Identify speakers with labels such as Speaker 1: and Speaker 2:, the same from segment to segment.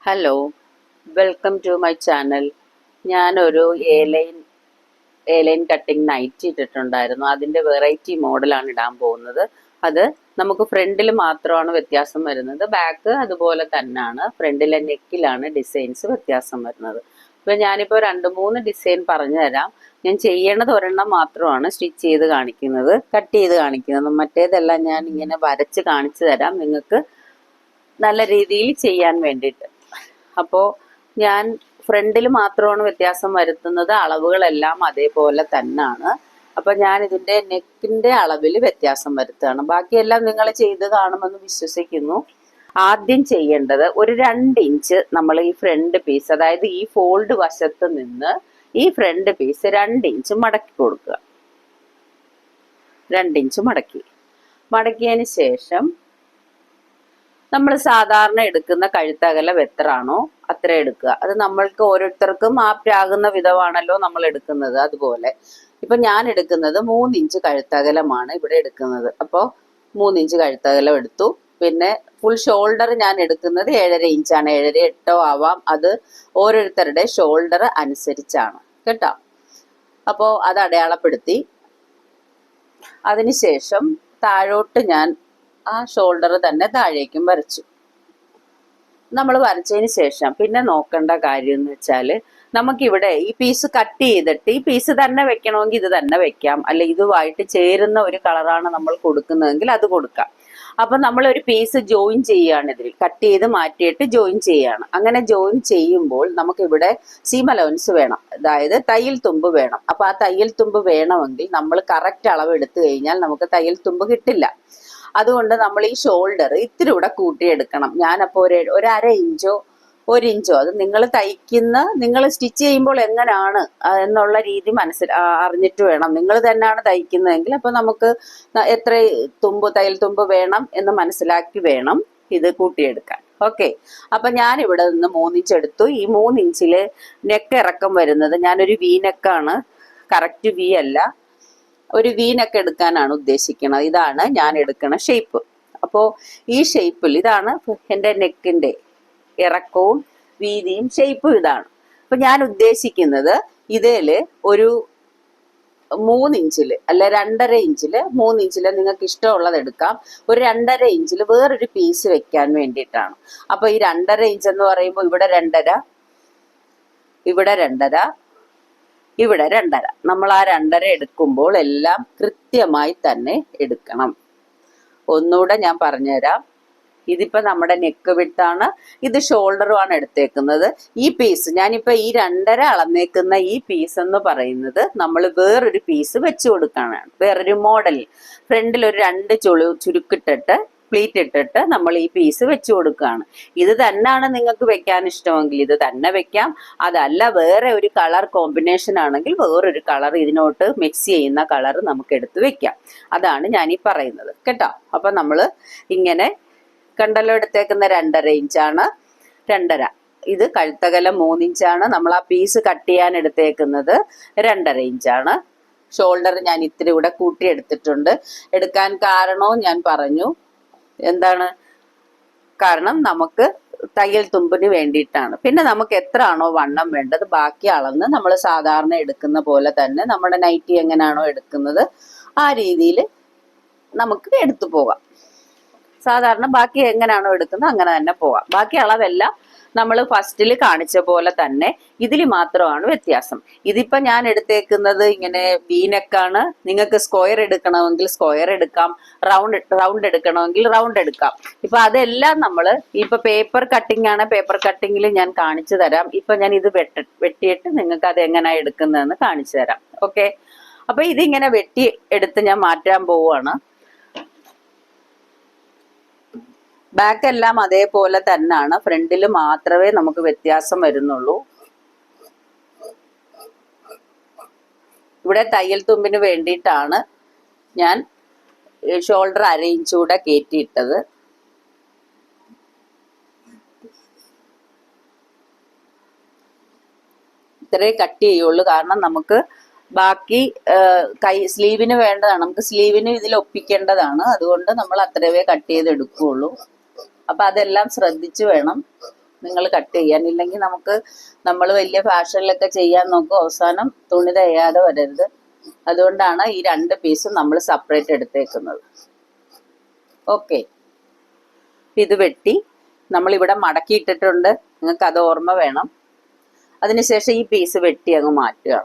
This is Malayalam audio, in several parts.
Speaker 1: Hello, welcome to my channel. ഞാനൊരു എ ലൈൻ കട്ടിങ് നൈറ്റി ഇട്ടിട്ടുണ്ടായിരുന്നു. അതിൻ്റെ വെറൈറ്റി മോഡലാണ് ഇടാൻ പോകുന്നത്. അത് നമുക്ക് ഫ്രണ്ടിൽ മാത്രമാണ് വ്യത്യാസം വരുന്നത്, ബാക്ക് അതുപോലെ തന്നെയാണ്. ഫ്രണ്ടിലെ നെക്കിലാണ് ഡിസൈൻസ് വ്യത്യാസം വരുന്നത്. അപ്പോൾ ഞാനിപ്പോൾ 2-3 ഡിസൈൻ പറഞ്ഞു തരാം. ഞാൻ ചെയ്യണത് ഒരെണ്ണം മാത്രമാണ് സ്റ്റിച്ച് ചെയ്ത് കാണിക്കുന്നത്, കട്ട് ചെയ്ത് കാണിക്കുന്നത്. മറ്റേതെല്ലാം ഞാൻ ഇങ്ങനെ വരച്ച് കാണിച്ചു തരാം നിങ്ങൾക്ക് നല്ല രീതിയിൽ ചെയ്യാൻ വേണ്ടിയിട്ട്. അപ്പോൾ ഞാൻ ഫ്രണ്ടിൽ മാത്രമാണ് വ്യത്യാസം വരുത്തുന്നത്, അളവുകളെല്ലാം അതേപോലെ തന്നെയാണ്. അപ്പം ഞാൻ ഇതിൻ്റെ നെക്കിൻ്റെ അളവിൽ വ്യത്യാസം വരുത്തുകയാണ്. ബാക്കിയെല്ലാം നിങ്ങൾ ചെയ്ത് കാണുമെന്ന് വിശ്വസിക്കുന്നു. ആദ്യം ചെയ്യേണ്ടത് ഒരു 2 ഇഞ്ച് നമ്മൾ ഈ ഫ്രണ്ട് പീസ്, അതായത് ഈ ഫോൾഡ് വശത്ത് നിന്ന് ഈ ഫ്രണ്ട് പീസ് 2 ഇഞ്ച് മടക്കി കൊടുക്കുക. 2 ഇഞ്ച് മടക്കിയതിന് ശേഷം നമ്മൾ സാധാരണ എടുക്കുന്ന കഴുത്തകലം എത്രയാണോ അത്ര എടുക്കുക. അത് നമ്മൾക്ക് ഓരോരുത്തർക്കും ആപ്റ്റാകുന്ന വിധമാണല്ലോ നമ്മൾ എടുക്കുന്നത്. അതുപോലെ ഇപ്പൊ ഞാൻ എടുക്കുന്നത് 3 ഇഞ്ച് കഴുത്തകലമാണ് ഇവിടെ എടുക്കുന്നത്. അപ്പോൾ 3 ഇഞ്ച് കഴുത്തകലം എടുത്തു. പിന്നെ ഫുൾ ഷോൾഡർ ഞാൻ എടുക്കുന്നത് 7.5 ഇഞ്ചാണ്. 7, 8 ആവാം, അത് ഓരോരുത്തരുടെ ഷോൾഡർ അനുസരിച്ചാണ് കേട്ടോ. അപ്പോൾ അത് അടയാളപ്പെടുത്തി. അതിനുശേഷം താഴോട്ട് ഞാൻ ആ ഷോൾഡർ തന്നെ താഴേക്കും വരച്ചു. നമ്മൾ വരച്ചതിന് ശേഷം പിന്നെ നോക്കേണ്ട കാര്യം എന്ന് വെച്ചാൽ, നമുക്കിവിടെ ഈ പീസ് കട്ട് ചെയ്തിട്ട് ഈ പീസ് തന്നെ വെക്കണമെങ്കിൽ ഇത് തന്നെ വെക്കാം, അല്ല ഇതുമായിട്ട് ചേരുന്ന ഒരു കളറാണ് നമ്മൾ കൊടുക്കുന്നതെങ്കിൽ അത് കൊടുക്കാം. അപ്പം നമ്മൾ ഒരു പീസ് ജോയിൻ ചെയ്യുകയാണ്, ഇതിൽ കട്ട് ചെയ്ത് മാറ്റിയിട്ട് ജോയിൻ ചെയ്യുകയാണ്. അങ്ങനെ ജോയിൻ ചെയ്യുമ്പോൾ നമുക്കിവിടെ സീം അലവൻസ് വേണം, അതായത് തയ്യൽ തുമ്പ് വേണം. അപ്പം ആ തയ്യൽ തുമ്പ് വേണമെങ്കിൽ നമ്മൾ കറക്റ്റ് അളവ് എടുത്തു കഴിഞ്ഞാൽ നമുക്ക് തയ്യൽ തുമ്പ് കിട്ടില്ല. അതുകൊണ്ട് നമ്മൾ ഈ ഷോൾഡർ ഇത്തിരി കൂടെ കൂട്ടിയെടുക്കണം. ഞാനപ്പോൾ ഒരു 1/2 ഇഞ്ചോ 1 ഇഞ്ചോ, അത് നിങ്ങൾ സ്റ്റിച്ച് ചെയ്യുമ്പോൾ എങ്ങനെയാണ് എന്നുള്ള രീതി അറിഞ്ഞിട്ട് വേണം. നിങ്ങൾ തന്നെയാണ് തയ്ക്കുന്നതെങ്കിൽ അപ്പോൾ നമുക്ക് എത്ര തയ്യൽ തുമ്പ് വേണം എന്ന് മനസ്സിലാക്കി വേണം ഇത് കൂട്ടിയെടുക്കാൻ. ഓക്കെ, അപ്പം ഞാനിവിടെ നിന്ന് 3 ഇഞ്ച് എടുത്തു. ഈ 3 ഇഞ്ചിൽ നെക്ക് ഇറക്കം വരുന്നത് ഞാനൊരു വി നെക്കാണ്, കറക്റ്റ് വി അല്ല, ഒരു വീനൊക്കെ എടുക്കാനാണ് ഉദ്ദേശിക്കുന്നത്. ഇതാണ് ഞാൻ എടുക്കുന്ന ഷേപ്പ്. അപ്പോൾ ഈ ഷേപ്പിൽ ഇതാണ് എൻ്റെ നെക്കിൻ്റെ ഇറക്കവും വീതിയും ഷേപ്പും ഇതാണ്. അപ്പം ഞാൻ ഉദ്ദേശിക്കുന്നത് ഇതിൽ ഒരു 3 ഇഞ്ചിൽ അല്ല 2.5 ഇഞ്ചിൽ 3 ഇഞ്ചിൽ നിങ്ങൾക്ക് ഇഷ്ടമുള്ളത് എടുക്കാം. ഒരു 2.5 ഇഞ്ചിൽ വേറൊരു പീസ് വെക്കാൻ വേണ്ടിയിട്ടാണ്. അപ്പോൾ ഈ 2.5 ഇഞ്ച് എന്ന് പറയുമ്പോൾ ഇവിടെ 2.5, ഇവിടെ 2.5, ഇവിടെ 2.5. നമ്മൾ ആ 2.5 എടുക്കുമ്പോൾ എല്ലാം കൃത്യമായി തന്നെ എടുക്കണം. ഒന്നുകൂടെ ഞാൻ പറഞ്ഞുതരാം. ഇതിപ്പോൾ നമ്മുടെ നെക്ക് വിട്ടാണ്, ഇത് ഷോൾഡറുമാണ് എടുത്തേക്കുന്നത്. ഈ പീസ് ഞാനിപ്പോൾ ഈ 2.5 അളന്നേക്കുന്ന ഈ പീസ് എന്ന് പറയുന്നത് നമ്മൾ വേറൊരു പീസ് വെച്ച് കൊടുക്കാനാണ്, വേറൊരു മോഡൽ. ഫ്രണ്ടിൽ ഒരു 2 ചുരുക്കിട്ടിട്ട് പ്ലീറ്റ് ഇട്ടിട്ട് നമ്മൾ ഈ പീസ് വെച്ച് കൊടുക്കുകയാണ്. ഇത് തന്നെയാണ് നിങ്ങൾക്ക് വെക്കാൻ ഇഷ്ടമെങ്കിൽ ഇത് തന്നെ വെക്കാം. അതല്ല വേറെ ഒരു കളർ കോമ്പിനേഷൻ ആണെങ്കിൽ വേറൊരു കളർ ഇതിനോട്ട് മിക്സ് ചെയ്യുന്ന കളർ നമുക്ക് എടുത്ത് വെക്കാം. അതാണ് ഞാൻ ഈ പറയുന്നത് കേട്ടോ. അപ്പം നമ്മൾ ഇങ്ങനെ കണ്ടല്ലോ, എടുത്തേക്കുന്ന 2.5 ഇഞ്ചാണ്. 2.5 ഇത് കഴുത്തകലം 3 ഇഞ്ചാണ്. നമ്മൾ ആ പീസ് കട്ട് ചെയ്യാൻ എടുത്തേക്കുന്നത് 2.5 ഇഞ്ചാണ്. ഷോൾഡർ ഞാൻ ഇത്തിരി കൂടെ കൂട്ടിയെടുത്തിട്ടുണ്ട്. എടുക്കാൻ കാരണവും ഞാൻ പറഞ്ഞു. എന്താണ് കാരണം? നമുക്ക് തയ്യൽ തുമ്പിന് വേണ്ടിയിട്ടാണ്. പിന്നെ നമുക്ക് എത്ര ആണോ വണ്ണം വേണ്ടത് ബാക്കി അളന്ന് നമ്മൾ സാധാരണ എടുക്കുന്ന പോലെ തന്നെ നമ്മുടെ നൈറ്റി എങ്ങനെയാണോ എടുക്കുന്നത് ആ രീതിയിൽ നമുക്ക് എടുത്തു പോകാം. സാധാരണ ബാക്കി എങ്ങനെയാണോ എടുക്കുന്നത് അങ്ങനെ തന്നെ പോകാം. ബാക്കി അളവെല്ലാം നമ്മൾ ഫസ്റ്റിൽ കാണിച്ച പോലെ തന്നെ, ഇതിൽ മാത്രമാണ് വ്യത്യാസം. ഇതിപ്പോൾ ഞാൻ എടുത്തേക്കുന്നത് ഇങ്ങനെ വീനെക്കാണ്. നിങ്ങൾക്ക് സ്ക്വയർ എടുക്കണമെങ്കിൽ സ്ക്വയർ എടുക്കാം, റൗണ്ട് എടുക്കണമെങ്കിൽ റൗണ്ട് എടുക്കാം. ഇപ്പൊ അതെല്ലാം നമ്മൾ ഇപ്പൊ പേപ്പർ കട്ടിംഗ് ആണ്, പേപ്പർ കട്ടിങ്ങിൽ ഞാൻ കാണിച്ചു തരാം. ഇപ്പൊ ഞാൻ ഇത് വെട്ടിയിട്ട് നിങ്ങൾക്ക് അത് എങ്ങനെയാണ് എടുക്കുന്നതെന്ന് കാണിച്ചു തരാം. ഓക്കെ, അപ്പൊ ഇതിങ്ങനെ വെട്ടി എടുത്ത് ഞാൻ മാറ്റാൻ പോവുകയാണ്. ബാക്ക് എല്ലാം അതേപോലെ തന്നെയാണ്, ഫ്രണ്ടിൽ മാത്രമേ നമുക്ക് വ്യത്യാസം വരുന്നുള്ളൂ. ഇവിടെ തയ്യൽ തുമ്പിന് വേണ്ടിയിട്ടാണ് ഞാൻ ഷോൾഡർ 1/2 ഇഞ്ച് കൂടെ കയറ്റിയിട്ടത്. ഇത്രേ കട്ട് ചെയ്യുള്ളൂ, കാരണം നമുക്ക് ബാക്കി സ്ലീവിന് വേണ്ടതാണ്, നമുക്ക് സ്ലീവിന് ഇതിൽ ഒപ്പിക്കേണ്ടതാണ്. അതുകൊണ്ട് നമ്മൾ അത്രവേ കട്ട് ചെയ്ത് എടുക്കുകയുള്ളൂ. അപ്പൊ അതെല്ലാം ശ്രദ്ധിച്ചു വേണം നിങ്ങൾ കട്ട് ചെയ്യാൻ. ഇല്ലെങ്കിൽ നമ്മൾ വലിയ ഫാഷനിലൊക്കെ ചെയ്യാൻ നോക്കും, അവസാനം തുണി തികയാതെ വരരുത്. അതുകൊണ്ടാണ് ഈ 2 പീസും നമ്മൾ സെപ്പറേറ്റ് എടുത്തേക്കുന്നത്. ഓക്കെ, ഇത് വെട്ടി നമ്മളിവിടെ മടക്കിയിട്ടിട്ടുണ്ട്, നിങ്ങൾക്ക് അത് ഓർമ്മ വേണം. അതിനുശേഷം ഈ പീസ് വെട്ടി അങ്ങ് മാറ്റുക.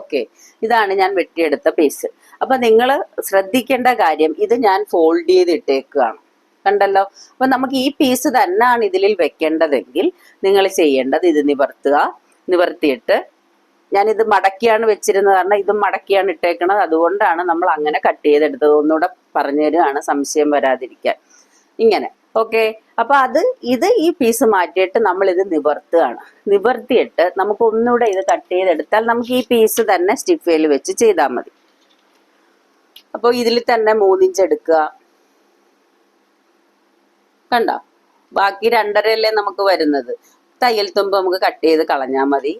Speaker 1: ഓക്കെ, ഇതാണ് ഞാൻ വെട്ടിയെടുത്ത പീസ്. അപ്പൊ നിങ്ങൾ ശ്രദ്ധിക്കേണ്ട കാര്യം, ഇത് ഞാൻ ഫോൾഡ് ചെയ്തിട്ടേക്കുകയാണ്, കണ്ടല്ലോ. അപ്പൊ നമുക്ക് ഈ പീസ് തന്നെയാണ് ഇതിൽ വെക്കേണ്ടതെങ്കിൽ നിങ്ങൾ ചെയ്യേണ്ടത് ഇത് നിവർത്തിയിട്ട്, ഞാനിത് മടക്കിയാണ് വെച്ചിരുന്നത്, കാരണം ഇത് മടക്കിയാണ് ഇട്ടേക്കണത്, അതുകൊണ്ടാണ് നമ്മൾ അങ്ങനെ കട്ട് ചെയ്തെടുത്തത്. ഒന്നുകൂടെ പറഞ്ഞു തരുവാണ് സംശയം വരാതിരിക്കാൻ. ഇങ്ങനെ. ഓക്കെ, അപ്പൊ ഇത് ഈ പീസ് മാറ്റിയിട്ട് നമ്മൾ ഇത് നിവർത്തിയിട്ട് നമുക്ക് ഒന്നുകൂടെ ഇത് കട്ട് ചെയ്തെടുത്താൽ നമുക്ക് ഈ പീസ് തന്നെ സ്റ്റിഫേൽ വെച്ച് ചെയ്താൽ മതി. അപ്പോൾ ഇതിൽ തന്നെ 3 ഇഞ്ച് എടുക്കുക, കണ്ടോ. ബാക്കി 2.5 നമുക്ക് വരുന്നത്. തയ്യൽ തുമ്പ് നമുക്ക് കട്ട് ചെയ്ത് കളഞ്ഞാൽ മതി.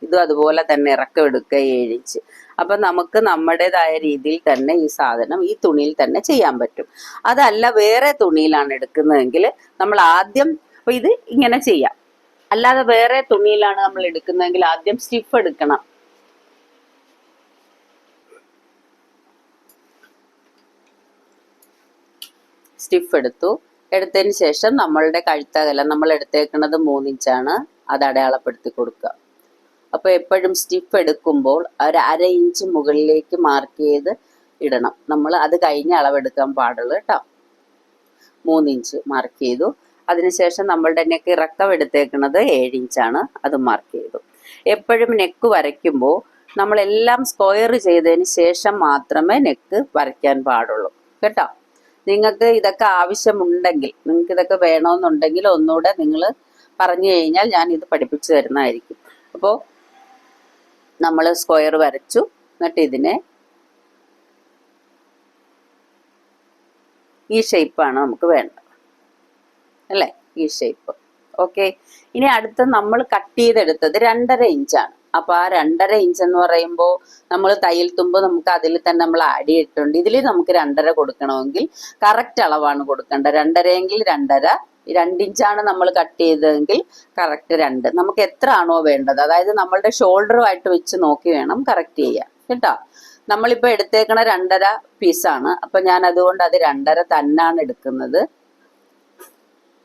Speaker 1: ഇതും അതുപോലെ തന്നെ ഇറക്കം എടുക്കുക 7 ഇഞ്ച്. അപ്പൊ നമുക്ക് നമ്മുടേതായ രീതിയിൽ തന്നെ ഈ സാധനം ഈ തുണിയിൽ തന്നെ ചെയ്യാൻ പറ്റും. അതല്ല വേറെ തുണിയിലാണ് എടുക്കുന്നതെങ്കിൽ നമ്മൾ ആദ്യം, അപ്പൊ ഇത് ഇങ്ങനെ ചെയ്യാം. അല്ലാതെ വേറെ തുണിയിലാണ് നമ്മൾ എടുക്കുന്നതെങ്കിൽ ആദ്യം സ്റ്റിഫ് എടുക്കണം. സ്റ്റിഫ് എടുത്തതിന് ശേഷം നമ്മളുടെ കഴുത്തകലം നമ്മൾ എടുത്തേക്കുന്നത് 3 ഇഞ്ചാണ്, അത് അടയാളപ്പെടുത്തി കൊടുക്കുക. അപ്പൊ എപ്പോഴും സ്റ്റിഫ് എടുക്കുമ്പോൾ ഒരു 1/2 ഇഞ്ച് മുകളിലേക്ക് മാർക്ക് ചെയ്ത് ഇടണം. നമ്മൾ അത് കഴിഞ്ഞ് അളവെടുക്കാൻ പാടുള്ളൂ കേട്ടോ. 3 ഇഞ്ച് മാർക്ക് ചെയ്തു. അതിനുശേഷം നമ്മളുടെ നെക്ക് ഇറക്കം എടുത്തേക്കുന്നത് 7 ഇഞ്ചാണ്, അത് മാർക്ക് ചെയ്തു. എപ്പോഴും നെക്ക് വരയ്ക്കുമ്പോൾ നമ്മളെല്ലാം സ്ക്വയർ ചെയ്തതിന് ശേഷം മാത്രമേ നെക്ക് വരയ്ക്കാൻ പാടുള്ളൂ കേട്ടോ. നിങ്ങൾക്ക് ഇതൊക്കെ ആവശ്യമുണ്ടെങ്കിൽ, നിങ്ങൾക്ക് ഇതൊക്കെ വേണമെന്നുണ്ടെങ്കിൽ ഒന്നുകൂടെ നിങ്ങൾ പറഞ്ഞു കഴിഞ്ഞാൽ ഞാൻ ഇത് പഠിപ്പിച്ചു തരുന്നതായിരിക്കും. അപ്പോൾ നമ്മൾ സ്ക്വയർ വരച്ചു, എന്നിട്ട് ഇതിനെ ഈ ഷേപ്പാണ് നമുക്ക് വേണ്ടത് അല്ലേ, ഈ ഷേപ്പ്. ഓക്കെ, ഇനി അടുത്ത് നമ്മൾ കട്ട് ചെയ്തെടുത്തത് 2.5 ഇഞ്ചാണ്. അപ്പൊ ആ 2.5 ഇഞ്ച് എന്ന് പറയുമ്പോൾ നമ്മൾ തയ്യൽ തുമ്പ് നമുക്ക് അതിൽ തന്നെ നമ്മൾ ആഡ് ചെയ്തിട്ടുണ്ട്. ഇതിൽ നമുക്ക് 2.5 കൊടുക്കണമെങ്കിൽ കറക്റ്റ് അളവാണ് കൊടുക്കേണ്ടത്. 2.5 എങ്കിൽ 2.5, 2 ഇഞ്ചാണ് നമ്മൾ കട്ട് ചെയ്തതെങ്കിൽ കറക്റ്റ് 2. നമുക്ക് എത്ര ആണോ വേണ്ടത്, അതായത് നമ്മളുടെ ഷോൾഡറുമായിട്ട് വെച്ച് നോക്കി വേണം കറക്റ്റ് ചെയ്യാൻ കേട്ടോ. നമ്മളിപ്പോൾ എടുത്തേക്കണ 2.5 പീസാണ്, അപ്പൊ ഞാൻ അതുകൊണ്ട് അത് 2.5 തന്നെയാണ് എടുക്കുന്നത്.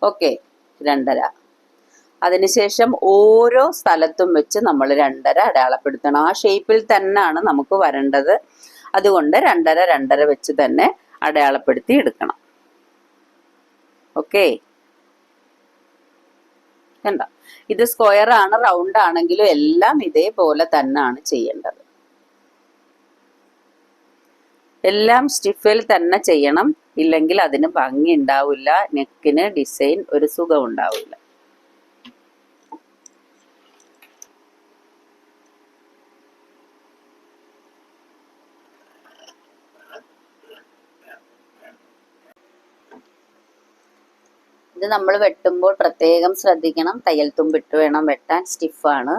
Speaker 1: ഓക്കെ, 2.5. അതിനുശേഷം ഓരോ സ്ഥലത്തും വെച്ച് നമ്മൾ 2.5 അടയാളപ്പെടുത്തണം. ആ ഷേപ്പിൽ തന്നെയാണ് നമുക്ക് വരേണ്ടത്. അതുകൊണ്ട് 2.5 വെച്ച് തന്നെ അടയാളപ്പെടുത്തി എടുക്കണം. ഓക്കെ, കണ്ടോ. ഇത് സ്ക്വയർ ആണ്, റൗണ്ട് ആണെങ്കിലും എല്ലാം ഇതേപോലെ തന്നെയാണ് ചെയ്യേണ്ടത്. എല്ലാം സ്റ്റിഫിൽ തന്നെ ചെയ്യണം, ഇല്ലെങ്കിൽ അതിന് ഭംഗി ഉണ്ടാവില്ല, നെക്കിന് ഡിസൈൻ ഒരു സുഖം ഉണ്ടാവില്ല. ഇത് നമ്മൾ വെട്ടുമ്പോൾ പ്രത്യേകം ശ്രദ്ധിക്കണം, തയ്യൽ തുമ്പിട്ട് വേണം വെട്ടാൻ, സ്റ്റിഫാണ്.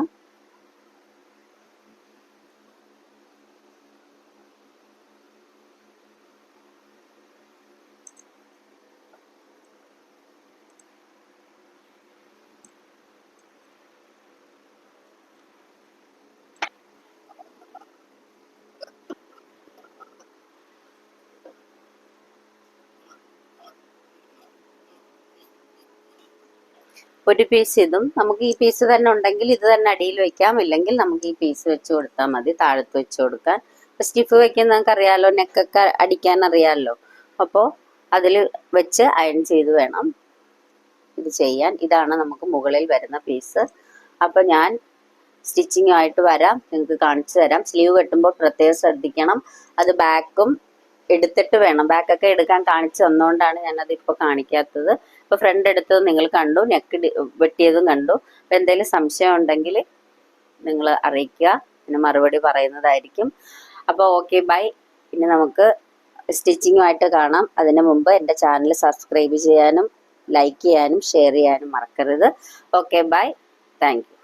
Speaker 1: ഒരു പീസ് ഇതും, നമുക്ക് ഈ പീസ് തന്നെ ഉണ്ടെങ്കിൽ ഇത് തന്നെ അടിയിൽ വെക്കാം, ഇല്ലെങ്കിൽ നമുക്ക് ഈ പീസ് വെച്ച് കൊടുത്താൽ മതി, താഴത്ത് വെച്ച് കൊടുക്കാൻ. സ്റ്റിഫ് വെക്കുന്ന നമുക്ക് അറിയാമല്ലോ, നെക്കൊക്കെ അടിക്കാൻ അറിയാമല്ലോ. അപ്പോൾ അതിൽ വെച്ച് അയൺ ചെയ്ത് വേണം ഇത് ചെയ്യാൻ. ഇതാണ് നമുക്ക് മുകളിൽ വരുന്ന പീസ്. അപ്പോൾ ഞാൻ സ്റ്റിച്ചിങ്ങുമായിട്ട് വരാം, നിങ്ങൾക്ക് കാണിച്ചു തരാം. സ്ലീവ് വെട്ടുമ്പോൾ പ്രത്യേകം ശ്രദ്ധിക്കണം, അത് ബാക്കും എടുത്തിട്ട് വേണം. ബാക്കൊക്കെ എടുക്കാൻ കാണിച്ചു തന്നുകൊണ്ടാണ് ഞാനത് ഇപ്പോൾ കാണിക്കാത്തത്. ഇപ്പോൾ ഫ്രണ്ട് എടുത്തത് നിങ്ങൾ കണ്ടു, നെക്ക് വെട്ടിയതും കണ്ടു. അപ്പോൾ എന്തെങ്കിലും സംശയം ഉണ്ടെങ്കിൽ നിങ്ങൾ അറിയിക്കുക, പിന്നെ മറുപടി പറയുന്നതായിരിക്കും. അപ്പോൾ ഓക്കെ, ബൈ. പിന്നെ നമുക്ക് സ്റ്റിച്ചിങ്ങുമായിട്ട് കാണാം. അതിന് മുമ്പ് എൻ്റെ ചാനൽ സബ്സ്ക്രൈബ് ചെയ്യാനും ലൈക്ക് ചെയ്യാനും ഷെയർ ചെയ്യാനും മറക്കരുത്. Okay, bye. Thank U.